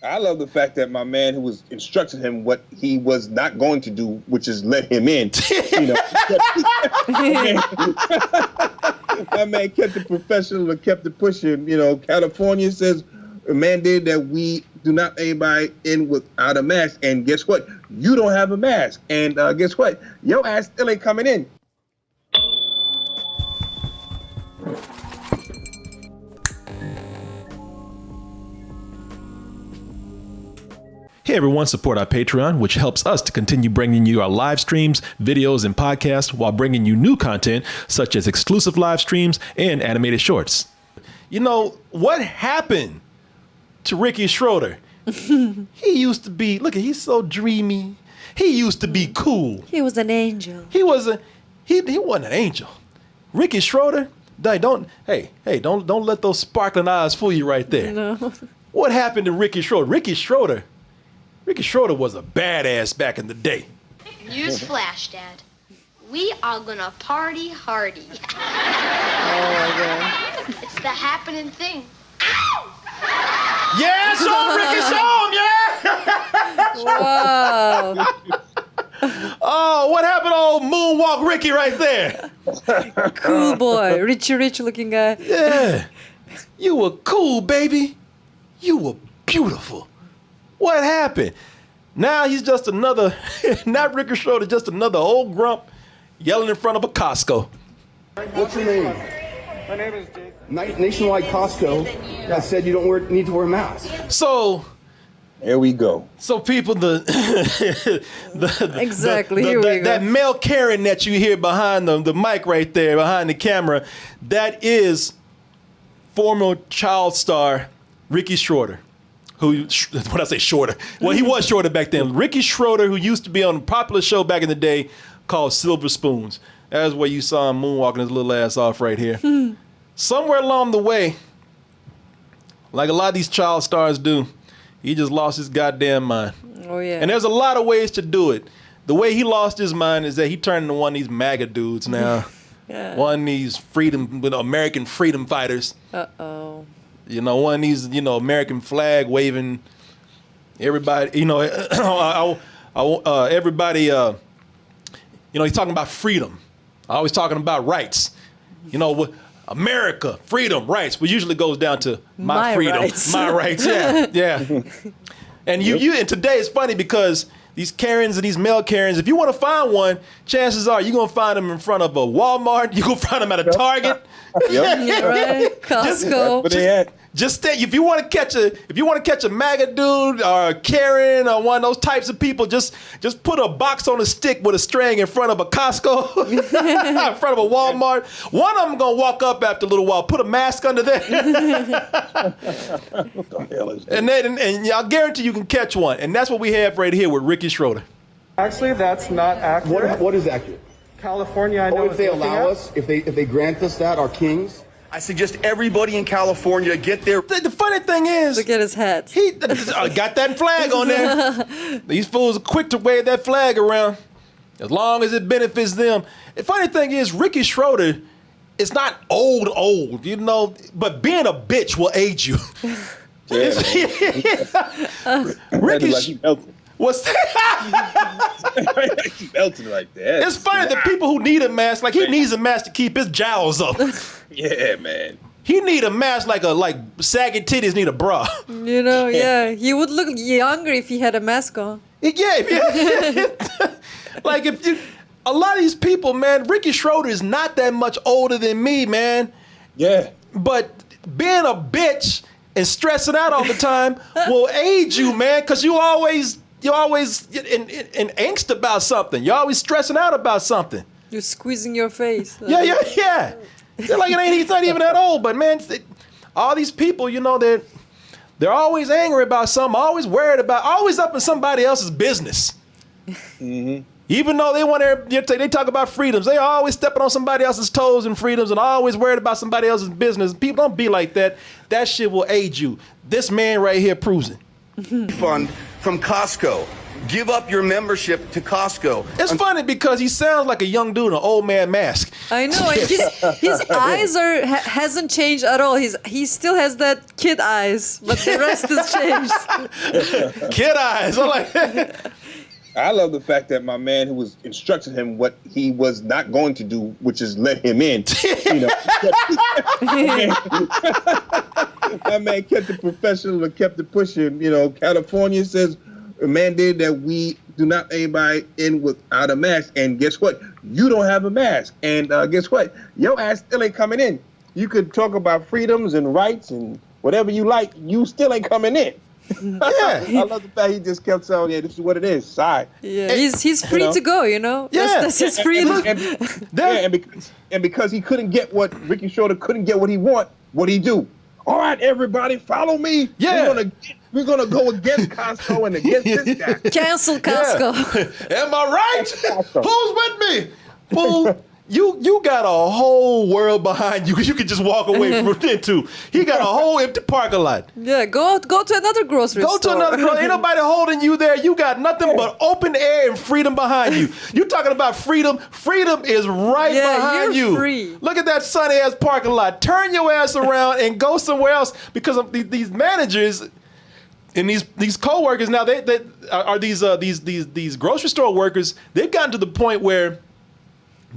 I love the fact that my man who was instructing him what he was not going to do, which is let him in. You know, my man kept it professional and kept it pushing. You know, California says a mandate that we do not let anybody in without a mask. And guess what? You don't have a mask. And guess what? Your ass still ain't coming in. Hey everyone, support our Patreon, which helps us to continue bringing you our live streams, videos, and podcasts while bringing you new content such as exclusive live streams and animated shorts. You know, what happened to Ricky Schroder? He used to be, look, he's so dreamy. He used to be cool. He was an angel. He wasn't an angel. Ricky Schroder, don't let those sparkling eyes fool you right there. No. What happened to Ricky Schroder? Ricky Schroder was a badass back in the day. Newsflash, Dad. We are gonna party hardy. Oh my God. It's the happening thing. Yeah, show Ricky, show him, yeah! Wow. Oh, what happened to old Moonwalk Ricky right there? Cool boy. Rich looking guy. Yeah. You were cool, baby. You were beautiful. What happened? Now he's just another, not Ricky Schroder, just another old grump yelling in front of a Costco. What's your name? My name is Jason. Nationwide Costco that said you don't need to wear a mask. So, There we go. so people, Exactly, here we go. that male Karen that you hear behind the mic right there, behind the camera, that is former child star Ricky Schroder. Who, when I say shorter, well, he was shorter back then. Ricky Schroder, who used to be on a popular show back in the day called Silver Spoons. That's where you saw him moonwalking his little ass off right here. Somewhere along the way, like a lot of these child stars do, he just lost his goddamn mind. Oh yeah. And there's a lot of ways to do it. The way he lost his mind is that he turned into one of these MAGA dudes now. Yeah. One of these American freedom fighters. Uh-oh. You know, one of these, American flag waving, everybody, everybody, he's talking about freedom. Always talking about rights. America, freedom, rights, which usually goes down to my freedom, rights. my rights, yeah. And and today it's funny because these Karens and these male Karens, if you want to find one, chances are you're going to find them in front of a Walmart, you're going to find them at a Target. Yeah, right. Costco. But they had. Just stay. If you want to catch a MAGA dude or a Karen or one of those types of people, just put a box on a stick with a string in front of a Costco, in front of a Walmart. One of them gonna walk up after a little while, put a mask under there, What the hell is that? and I guarantee you can catch one. And that's what we have right here with Ricky Schroder. Actually, that's not accurate. What is accurate? California, I know. If they allow us, if they grant us that, our kings. I suggest everybody in California get their. The funny thing is, Look at his hat. he got that flag on there. These fools are quick to wave that flag around, as long as it benefits them. The funny thing is, Ricky Schroder is not old, but being a bitch will age you. Ricky, what's that? He melted like that. It's funny that people who need a mask, like he needs a mask to keep his jowls up. Yeah, man. He need a mask like sagging titties need a bra. Yeah. He would look younger if he had a mask on. Yeah. Like a lot of these people, man, Ricky Schroder is not that much older than me, man. Yeah. But being a bitch and stressing out all the time will age you, man, because you're always in angst about something. You're always stressing out about something. You're squeezing your face. Yeah. They're like, he's not even that old, but man, all these people, they're always angry about something, always worried about, always up in somebody else's business. Mm-hmm. Even though they talk about freedoms, they always stepping on somebody else's toes and freedoms and always worried about somebody else's business. People don't be like that. That shit will age you. This man right here proves it. Fund from Costco. give up your membership to Costco. It's funny because he sounds like a young dude in an old man mask. I know, and his eyes hasn't changed at all. He still has that kid eyes, but the rest has changed. Kid eyes. I'm like, I love the fact that my man who was instructing him what he was not going to do, which is let him in. You know, my man kept it professional and kept it pushing. You know, California says mandated that we do not let anybody in without a mask. And guess what? You don't have a mask. And guess what? Your ass still ain't coming in. You could talk about freedoms and rights and whatever you like. You still ain't coming in. yeah. I love the fact he just kept saying, yeah, this is what it is. Sigh. Yeah, he's free to go, you know? Yeah. That's his freedom. And because he couldn't get what Ricky Schroder couldn't get what he want, what'd he do? All right, everybody, follow me. Yeah. We're gonna go against Costco and against this guy. Cancel Costco. Am I right? Who's with me? Fool, you got a whole world behind you. You can just walk away from it too. He got a whole empty parking lot. Yeah, go to another grocery store. Go to another grocery. Ain't nobody holding you there. You got nothing but open air and freedom behind you. You talking about freedom? Freedom is right behind you're you. free. Look at that sunny ass parking lot. Turn your ass around and go somewhere else because of these managers. And these co-workers now they are these grocery store workers. They've gotten to the point where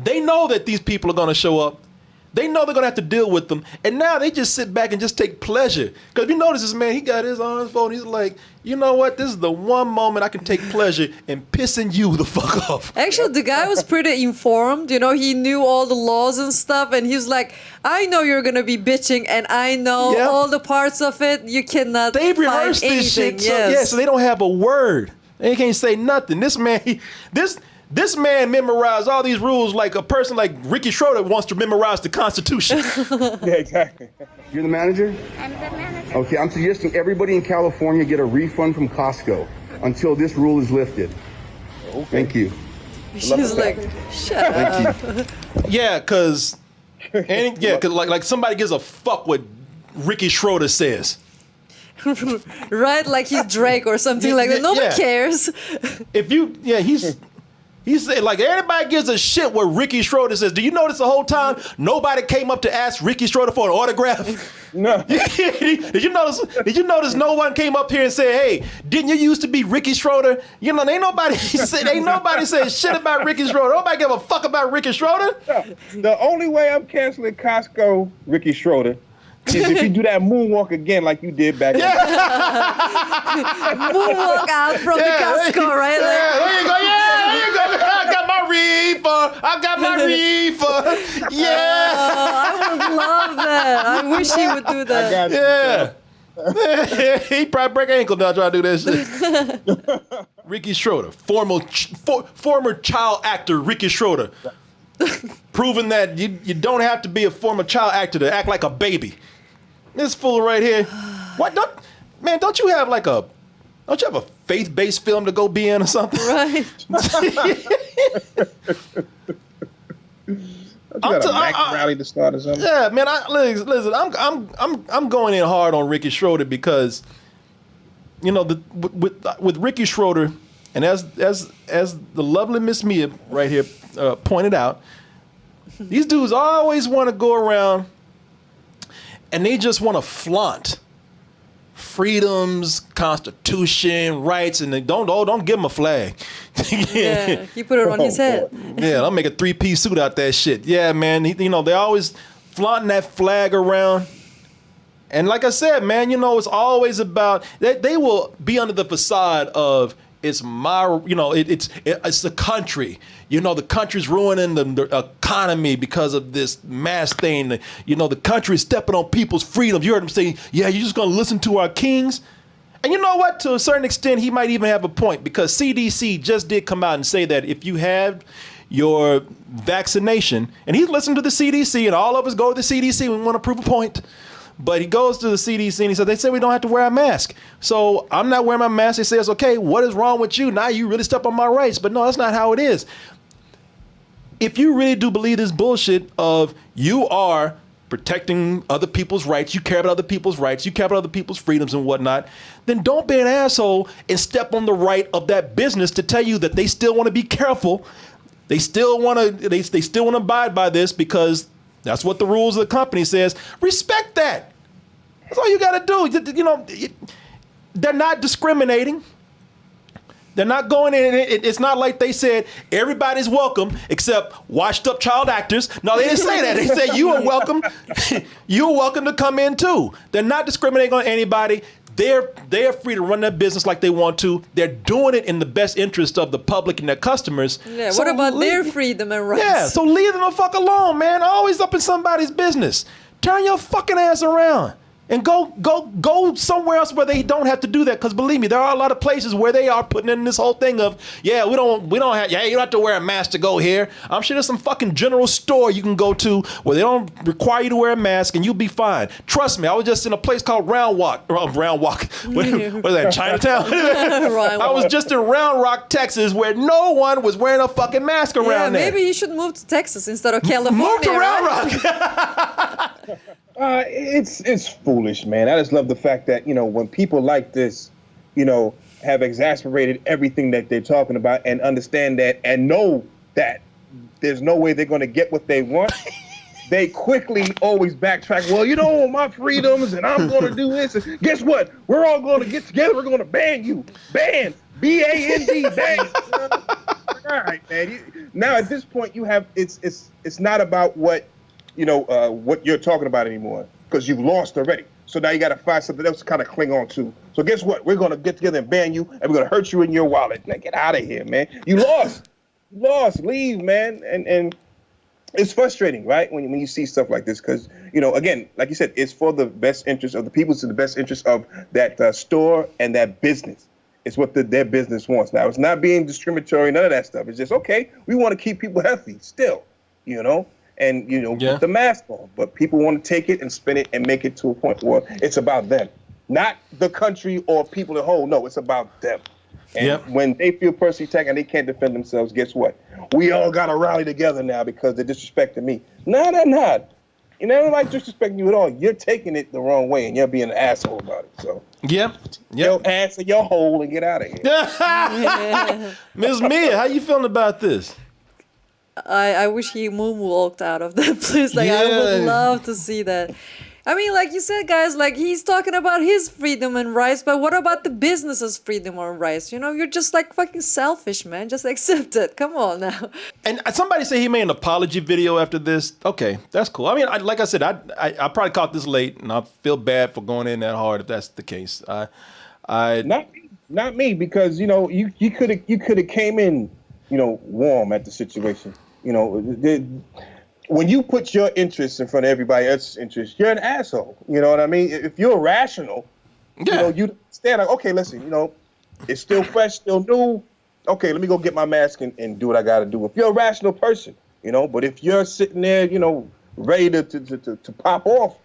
they know that these people are going to show up. They know they're going to have to deal with them. And now they just sit back and just take pleasure. Because if you notice this man, he got his arms folded. He's like, you know what? This is the one moment I can take pleasure in pissing you the fuck off. Actually, the guy was pretty informed. You know, he knew all the laws and stuff. And he was like, I know you're going to be bitching. And I know all the parts of it. You cannot They've rehearsed this shit. So they don't have a word. They can't say nothing. This man, This man memorized all these rules like a person like Ricky Schroder wants to memorize the Constitution. Yeah, exactly. You're the manager? I'm the manager. Okay, I'm suggesting everybody in California get a refund from Costco until this rule is lifted. Okay. Thank you. She's like, shut up. Thank you. Yeah, cause like somebody gives a fuck what Ricky Schroder says. Right? Like he's Drake or something like that. Nobody cares. If you, he said, like, everybody gives a shit what Ricky Schroder says. Do you notice the whole time nobody came up to ask Ricky Schroder for an autograph? No. Did you notice no one came up here and said, hey, didn't you used to be Ricky Schroder? You know, ain't nobody said shit about Ricky Schroder. Nobody give a fuck about Ricky Schroder. The only way I'm canceling Costco, Ricky Schroder, is if you do that moonwalk again like you did back then. Moonwalk out from the Costco, right? There you go. There you go. I got my reefer. Yeah. I would love that. I wish he would do that. Yeah. He probably break ankle now trying to do that shit. Ricky Schroder, former child actor Ricky Schroder, proving that you don't have to be a former child actor to act like a baby. This fool right here. What? Don't you have a faith-based film to go be in or something? Right. You got a Mac rally to start or something? Yeah, man. Listen. I'm going in hard on Ricky Schroder because, you know, with Ricky Schroder, and as the lovely Miss Mia right here pointed out, these dudes always want to go around and they just want to flaunt freedoms, Constitution, rights, and they don't give him a flag. Yeah, he put it on his head. Yeah, I'll make a 3-piece suit out that shit. Yeah, man. They always flaunting that flag around. And like I said, man, it's always about they will be under the facade of it's my, it's the country. The country's ruining the economy because of this mass thing. The country's stepping on people's freedoms. You heard him say, yeah, you're just going to listen to our kings. And you know what? To a certain extent, he might even have a point because CDC just did come out and say that if you have your vaccination, and he's listened to the CDC, and all of us go to the CDC, we want to prove a point. But he goes to the CDC and he said, they say we don't have to wear a mask. So I'm not wearing my mask. They says, okay, what is wrong with you? Now you really step on my rights. But no, that's not how it is. If you really do believe this bullshit of you are protecting other people's rights, you care about other people's rights, you care about other people's freedoms and whatnot, then don't be an asshole and step on the right of that business to tell you that they still want to be careful. They still want to they still want to abide by this because that's what the rules of the company says. Respect that. That's all you got to do. You know, they're not discriminating. They're not going in. It's not like they said everybody's welcome except washed up child actors. No, they didn't say that. They said you are welcome. You are welcome to come in too. They're not discriminating on anybody. They're free to run their business like they want to. They're doing it in the best interest of the public and their customers. Yeah. So what about their freedom and rights? Yeah. So leave them the fuck alone, man. Always up in somebody's business. Turn your fucking ass around. And go somewhere else where they don't have to do that. Because believe me, there are a lot of places where they are putting in this whole thing of, you don't have to wear a mask to go here. I'm sure there's some fucking general store you can go to where they don't require you to wear a mask and you'll be fine. Trust me, I was just in a place called Round Rock. What is that, Chinatown? I was just in Round Rock, Texas, where no one was wearing a fucking mask around there. Maybe you should move to Texas instead of California. Move to Round Rock. It's foolish, man. I just love the fact that, when people like this, have exasperated everything that they're talking about and understand that and know that there's no way they're going to get what they want, they quickly always backtrack. Well, my freedoms and I'm going to do this. And guess what? We're all going to get together. We're going to ban you. Ban. B-A-N-D. Ban. All right, man. Now, at this point, it's not about what you're talking about anymore, because you've lost already. So now you got to find something else to kind of cling on to. So guess what? We're going to get together and ban you, and we're going to hurt you in your wallet. Now get out of here, man. You lost. Leave, man. And it's frustrating, right? When you see stuff like this, because, again, like you said, it's for the best interest of the people. It's in the best interest of that store and that business. It's what their business wants. Now, it's not being discriminatory, none of that stuff. It's just, okay, we want to keep people healthy still, and put the mask on, but people want to take it and spin it and make it to a point where it's about them, not the country or people as a whole. No, it's about them. And when they feel personally attacked and they can't defend themselves, guess what? We all got to rally together now because they're disrespecting me. No, they're not. They like disrespecting you at all. You're taking it the wrong way and you're being an asshole about it. So your ass in your hole and get out of here. Ms. Mia, how you feeling about this? I wish he moonwalked out of that place. I would love to see that. I mean, like you said, guys, he's talking about his freedom and rights, but what about the business's freedom and rights? You're just fucking selfish, man. Just accept it. Come on now. And somebody said he made an apology video after this. Okay, that's cool. I mean, like I said, I probably caught this late, and I feel bad for going in that hard if that's the case. Not me, because you could have came in warm at the situation. When you put your interests in front of everybody else's interests, you're an asshole. You know what I mean? If you're rational, you stand like, okay, listen, it's still fresh, still new. Okay, let me go get my mask and do what I got to do. If you're a rational person, but if you're sitting there, ready to pop off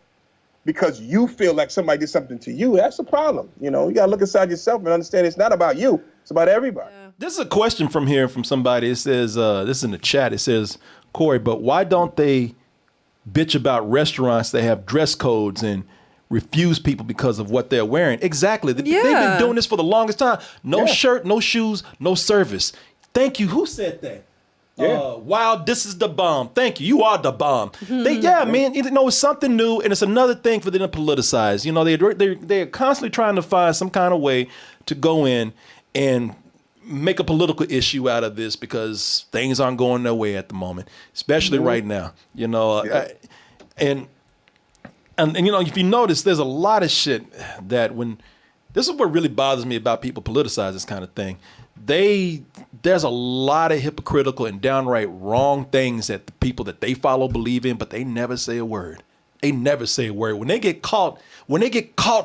because you feel like somebody did something to you, that's a problem. You got to look inside yourself and understand it's not about you. It's about everybody. Yeah. This is a question from somebody. It says, this is in the chat. It says, Corey, but why don't they bitch about restaurants that have dress codes and refuse people because of what they're wearing? Exactly. They've been doing this for the longest time. No shirt, no shoes, no service. Thank you. Who said that? Yeah. Wow, this is the bomb. Thank you. You are the bomb. Man, it's something new, and it's another thing for them to politicize. They're constantly trying to find some kind of way to go in and make a political issue out of this because things aren't going their way at the moment, especially right now. And if you notice, there's a lot of shit that this is what really bothers me about people politicize this kind of thing. There's a lot of hypocritical and downright wrong things that the people that they follow believe in, but they never say a word. They never say a word. When they get caught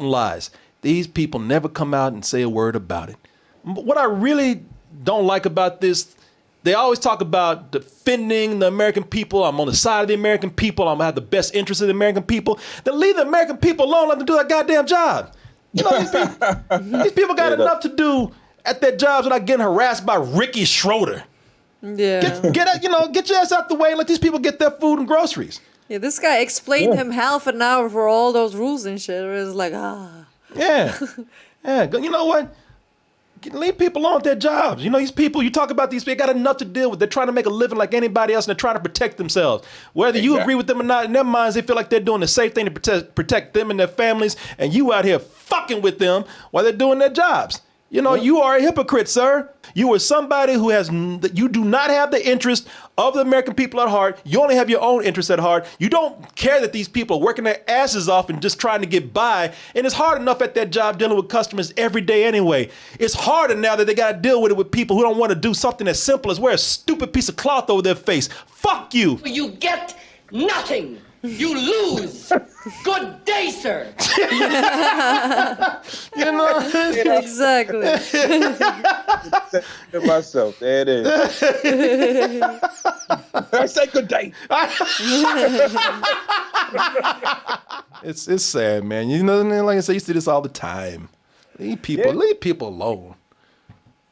in lies, these people never come out and say a word about it. What I really don't like about this, they always talk about defending the American people. I'm on the side of the American people. I'm going to have the best interest of the American people. Then leave the American people alone. Let them do their goddamn job. These people got enough to do at their jobs without getting harassed by Ricky Schroder. Yeah. Get your ass out the way and let these people get their food and groceries. Yeah, this guy explained him half an hour for all those rules and shit. It was like, Yeah. Yeah. You know what? Leave people alone with their jobs. You know, these people, you talk about these people, they got enough to deal with. They're trying to make a living like anybody else, and they're trying to protect themselves. Whether you agree with them or not, in their minds, they feel like they're doing the safe thing to protect them and their families, and you out here fucking with them while they're doing their jobs. You know, you are a hypocrite, sir. You are somebody who you do not have the interest of the American people at heart. You only have your own interest at heart. You don't care that these people are working their asses off and just trying to get by. And it's hard enough at that job dealing with customers every day anyway. It's harder now that they got to deal with it with people who don't want to do something as simple as wear a stupid piece of cloth over their face. Fuck you. You get nothing. You lose. Good day, sir. You know? exactly. To myself, there it is. I say good day. It's sad, man. You know, like I say, you see this all the time. Leave people alone.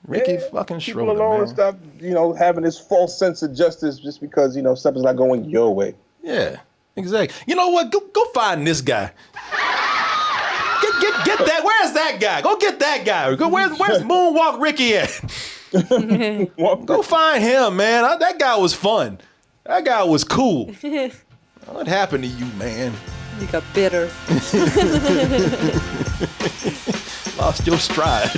Ricky fucking People Schroeder, alone man. and stop, having this false sense of justice just because, something's not going your way. Yeah, exactly. You know what? Go find this guy. Get that. Where's that guy? Go get that guy. Where's Moonwalk Ricky at? Go find him, man. That guy was fun. That guy was cool. What happened to you, man? You got bitter. Lost your stride.